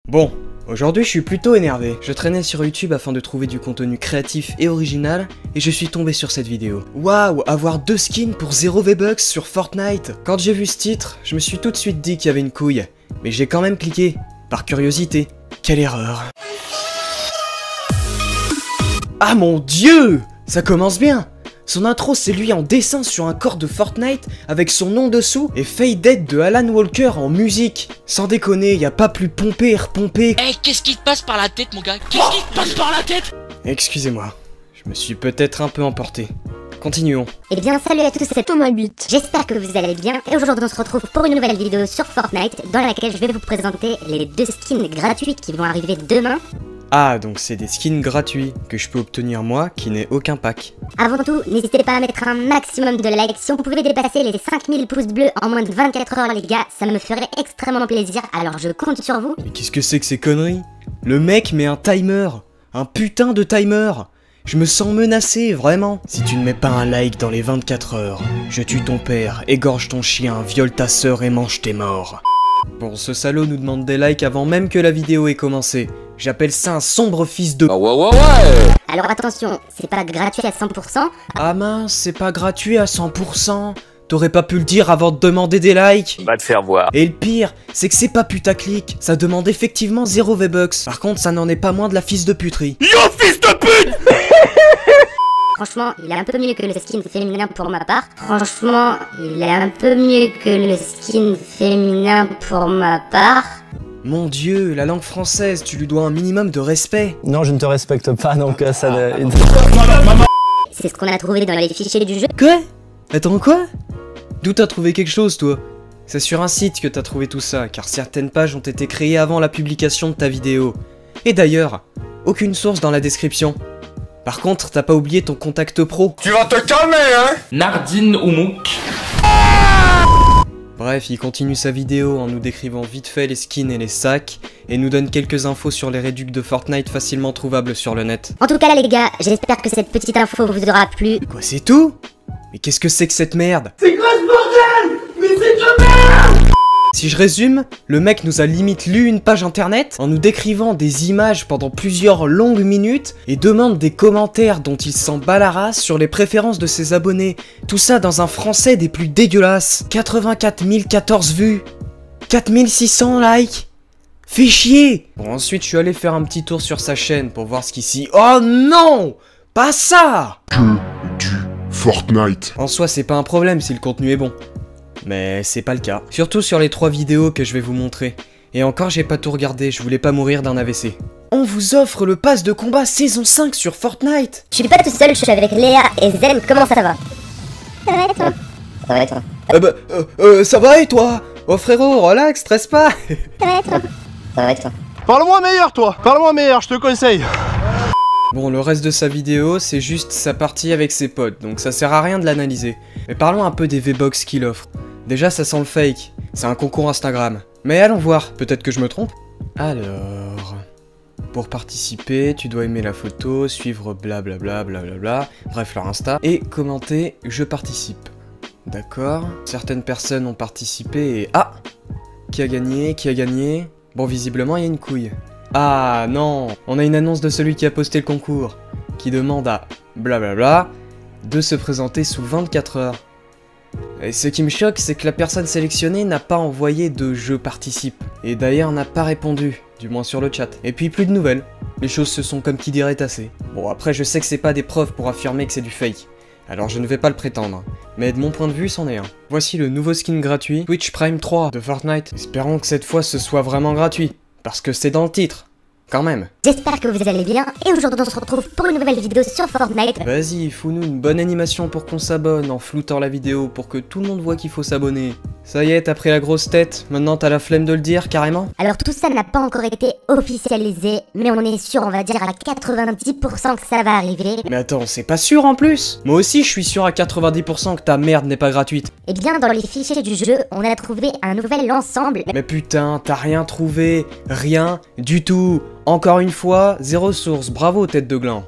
Bon, aujourd'hui je suis plutôt énervé. Je traînais sur YouTube afin de trouver du contenu créatif et original, et je suis tombé sur cette vidéo. Waouh, avoir 2 skins pour 0 V-Bucks sur Fortnite. Quand j'ai vu ce titre, je me suis tout de suite dit qu'il y avait une couille. Mais j'ai quand même cliqué, par curiosité. Quelle erreur. Ah mon dieu! Ça commence bien! Son intro, c'est lui en dessin sur un corps de Fortnite avec son nom dessous et Faded de Alan Walker en musique. Sans déconner, y a pas plus pompé et repompé. Eh, qu'est-ce qui te passe par la tête, mon gars? Qu'est-ce qui te passe par la tête? Excusez-moi, je me suis peut-être un peu emporté. Continuons. Eh bien salut à tous, c'est Thomas 8. J'espère que vous allez bien et aujourd'hui on se retrouve pour une nouvelle vidéo sur Fortnite dans laquelle je vais vous présenter les 2 skins gratuits qui vont arriver demain. Ah, donc c'est des skins gratuits que je peux obtenir moi qui n'ai aucun pack. Avant tout, n'hésitez pas à mettre un maximum de likes. Si on pouvait dépasser les 5000 pouces bleus en moins de 24 heures les gars, ça me ferait extrêmement plaisir, alors je compte sur vous. Mais qu'est-ce que c'est que ces conneries? Le mec met un timer, un putain de timer. Je me sens menacé, vraiment. Si tu ne mets pas un like dans les 24 heures, je tue ton père, égorge ton chien, viole ta sœur et mange tes morts. Bon, ce salaud nous demande des likes avant même que la vidéo ait commencé. J'appelle ça un sombre fils de... Ah ouais. Alors attention, c'est pas gratuit à 100%. Ah mince, c'est pas gratuit à 100%. T'aurais pas pu le dire avant de demander des likes? Va te faire voir. Et le pire, c'est que c'est pas putaclic. Ça demande effectivement 0 V-Bucks. Par contre, ça n'en est pas moins de la fils de puterie. Yo, fils de pute! Franchement, il est un peu mieux que le skin féminin pour ma part. Franchement, il est un peu mieux que le skin féminin pour ma part. Mon dieu, la langue française, tu lui dois un minimum de respect. Non, je ne te respecte pas, donc ça ne... C'est ce qu'on a trouvé dans les fichiers du jeu. Quoi? Attends, quoi? D'où t'as trouvé quelque chose, toi? C'est sur un site que t'as trouvé tout ça, car certaines pages ont été créées avant la publication de ta vidéo. Et d'ailleurs, aucune source dans la description. Par contre, t'as pas oublié ton contact pro. Tu vas te calmer, hein? Nardine Oumouk. Bref, il continue sa vidéo en nous décrivant vite fait les skins et les sacs, et nous donne quelques infos sur les réducs de Fortnite facilement trouvables sur le net. En tout cas là les gars, j'espère que cette petite info vous aura plu. Quoi, c'est tout? Mais qu'est-ce que c'est que cette merde? C'est quoi ce bordel? Mais c'est de la merde! Si je résume, le mec nous a limite lu une page internet en nous décrivant des images pendant plusieurs longues minutes et demande des commentaires dont il s'en bat la race sur les préférences de ses abonnés. Tout ça dans un français des plus dégueulasses. 84 014 vues. 4600 likes. Fais chier! Bon, ensuite je suis allé faire un petit tour sur sa chaîne pour voir ce qui s'y... Oh non! Pas ça! Que du Fortnite. En soi, c'est pas un problème si le contenu est bon. Mais c'est pas le cas. Surtout sur les 3 vidéos que je vais vous montrer. Et encore, j'ai pas tout regardé, je voulais pas mourir d'un AVC. On vous offre le pass de combat saison 5 sur Fortnite. Je suis pas tout seul, je suis avec Léa et Zen, comment ça va? Ça va et toi? Ça va et toi? Ça va et toi? Oh frérot, relax, stresse pas. Ça va et toi? Ça va et toi? Parle-moi meilleur, toi. Parle-moi meilleur, je te conseille. Bon, le reste de sa vidéo, c'est juste sa partie avec ses potes, donc ça sert à rien de l'analyser. Mais parlons un peu des V-Bucks qu'il offre. Déjà, ça sent le fake. C'est un concours Instagram. Mais allons voir, peut-être que je me trompe. Alors... Pour participer, tu dois aimer la photo, suivre blablabla, blablabla, bref leur Insta, et commenter « Je participe ». D'accord. Certaines personnes ont participé et... Ah! Qui a gagné? Qui a gagné? Bon, visiblement, il y a une couille. Ah non! On a une annonce de celui qui a posté le concours, qui demande à blablabla de se présenter sous 24 heures. Et ce qui me choque, c'est que la personne sélectionnée n'a pas envoyé de « Je participe ». Et d'ailleurs n'a pas répondu, du moins sur le chat. Et puis plus de nouvelles. Les choses se sont comme qui dirait tassées. Bon, après je sais que c'est pas des preuves pour affirmer que c'est du fake. Alors je ne vais pas le prétendre. Mais de mon point de vue, c'en est un. Voici le nouveau skin gratuit, Twitch Prime 3 de Fortnite. Espérons que cette fois ce soit vraiment gratuit. Parce que c'est dans le titre. Quand même. J'espère que vous allez bien et aujourd'hui on se retrouve pour une nouvelle vidéo sur Fortnite. Vas-y, fous-nous une bonne animation pour qu'on s'abonne en floutant la vidéo pour que tout le monde voit qu'il faut s'abonner. Ça y est, t'as pris la grosse tête, maintenant t'as la flemme de le dire carrément? Alors tout ça n'a pas encore été officialisé, mais on est sûr, on va dire à 90% que ça va arriver. Mais attends, c'est pas sûr en plus? Moi aussi je suis sûr à 90% que ta merde n'est pas gratuite. Et bien dans les fichiers du jeu, on a trouvé un nouvel ensemble. Mais putain, t'as rien trouvé, rien du tout. Encore une fois, zéro source, bravo tête de gland.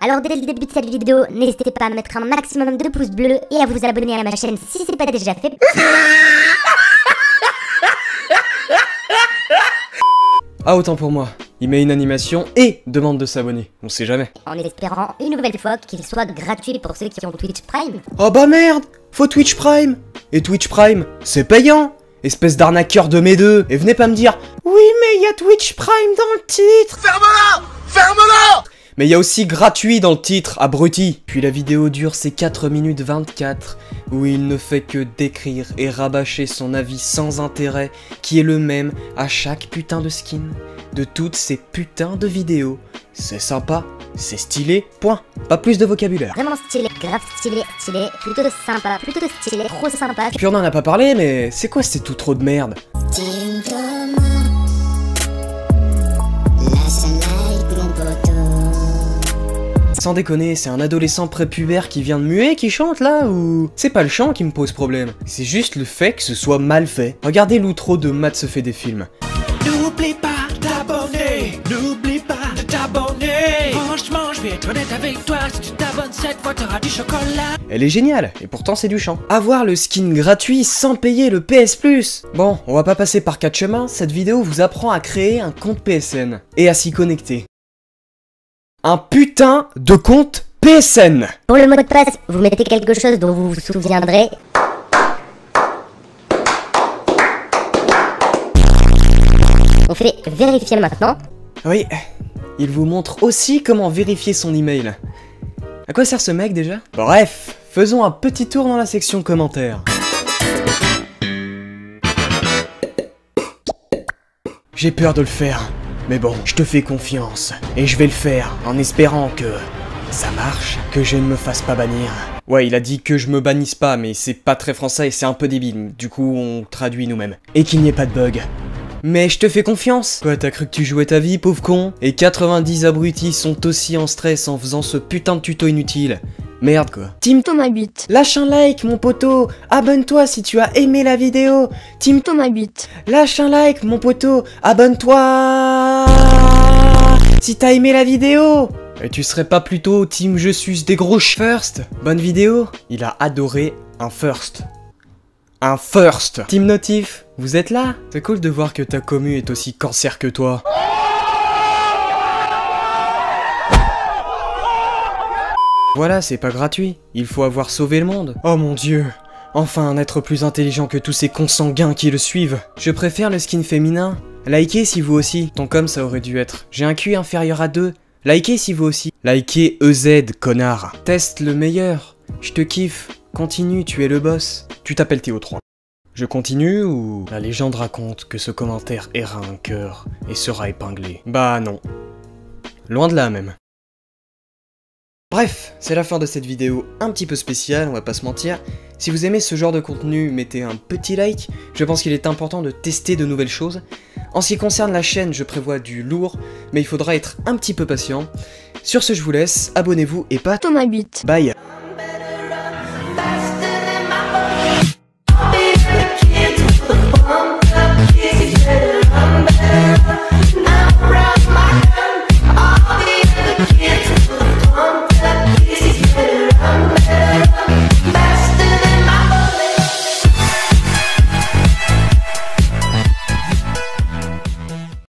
Alors dès le début de cette vidéo, n'hésitez pas à mettre un maximum de pouces bleus et à vous abonner à ma chaîne si c'est pas déjà fait. Ah, autant pour moi. Il met une animation et demande de s'abonner. On sait jamais. En espérant une nouvelle fois qu'il soit gratuit pour ceux qui ont Twitch Prime. Oh bah merde! Faut Twitch Prime! Et Twitch Prime, c'est payant! Espèce d'arnaqueur de mes deux! Et venez pas me dire oui, mais il y a Twitch Prime dans le titre! Ferme-la! Ferme-la! Mais il y a aussi gratuit dans le titre, abruti! Puis la vidéo dure ses 4 minutes 24, où il ne fait que décrire et rabâcher son avis sans intérêt, qui est le même à chaque putain de skin, de toutes ces putains de vidéos. C'est sympa, c'est stylé, point. Pas plus de vocabulaire. Vraiment stylé, grave stylé, plutôt sympa, plutôt stylé, trop sympa. Puis on en a pas parlé, mais c'est quoi c'est tout trop de merde? Sans déconner, c'est un adolescent prépubère qui vient de muer qui chante là ou... C'est pas le chant qui me pose problème, c'est juste le fait que ce soit mal fait. Regardez l'outro de Matt se fait des films. N'oublie pas d'abonner, n'oublie pas de t'abonner. Franchement, je vais être honnête avec toi, si tu t'abonnes cette fois, t'auras du chocolat. Elle est géniale, et pourtant c'est du chant. Avoir le skin gratuit sans payer le PS Plus. Bon, on va pas passer par 4 chemins, cette vidéo vous apprend à créer un compte PSN et à s'y connecter. Un putain de compte PSN. Pour le mot de passe, vous mettez quelque chose dont vous vous souviendrez. On fait vérifier maintenant. Oui, il vous montre aussi comment vérifier son email. À quoi sert ce mec déjà? Bref, faisons un petit tour dans la section commentaires. J'ai peur de le faire, mais bon, je te fais confiance, et je vais le faire en espérant que ça marche, que je ne me fasse pas bannir. Ouais, il a dit que je me bannisse pas, mais c'est pas très français et c'est un peu débile, du coup on traduit nous-mêmes. Et qu'il n'y ait pas de bug. Mais je te fais confiance. Quoi, t'as cru que tu jouais ta vie, pauvre con? Et 90 abrutis sont aussi en stress en faisant ce putain de tuto inutile. Merde quoi. Team Thomas 8. Lâche un like mon poteau. Abonne-toi si tu as aimé la vidéo. Team Thomas 8. Lâche un like mon poteau. Abonne-toi si t'as aimé la vidéo. Et tu serais pas plutôt team je suis des gros first? Bonne vidéo. Il a adoré un first. Un first. Team Notif, vous êtes là? C'est cool de voir que ta commu est aussi cancer que toi. Voilà, c'est pas gratuit. Il faut avoir sauvé le monde. Oh mon dieu. Enfin un être plus intelligent que tous ces consanguins qui le suivent. Je préfère le skin féminin. Likez si vous aussi. Ton com ça aurait dû être. J'ai un QI inférieur à 2. Likez si vous aussi. Likez EZ, connard. Teste le meilleur. Je te kiffe. Continue, tu es le boss. Tu t'appelles Théo3. Je continue ou... La légende raconte que ce commentaire erra un cœur et sera épinglé. Bah non. Loin de là même. Bref, c'est la fin de cette vidéo un petit peu spéciale, on va pas se mentir. Si vous aimez ce genre de contenu, mettez un petit like. Je pense qu'il est important de tester de nouvelles choses. En ce qui concerne la chaîne, je prévois du lourd, mais il faudra être un petit peu patient. Sur ce, je vous laisse, abonnez-vous et pas... Thomas 8. Bye.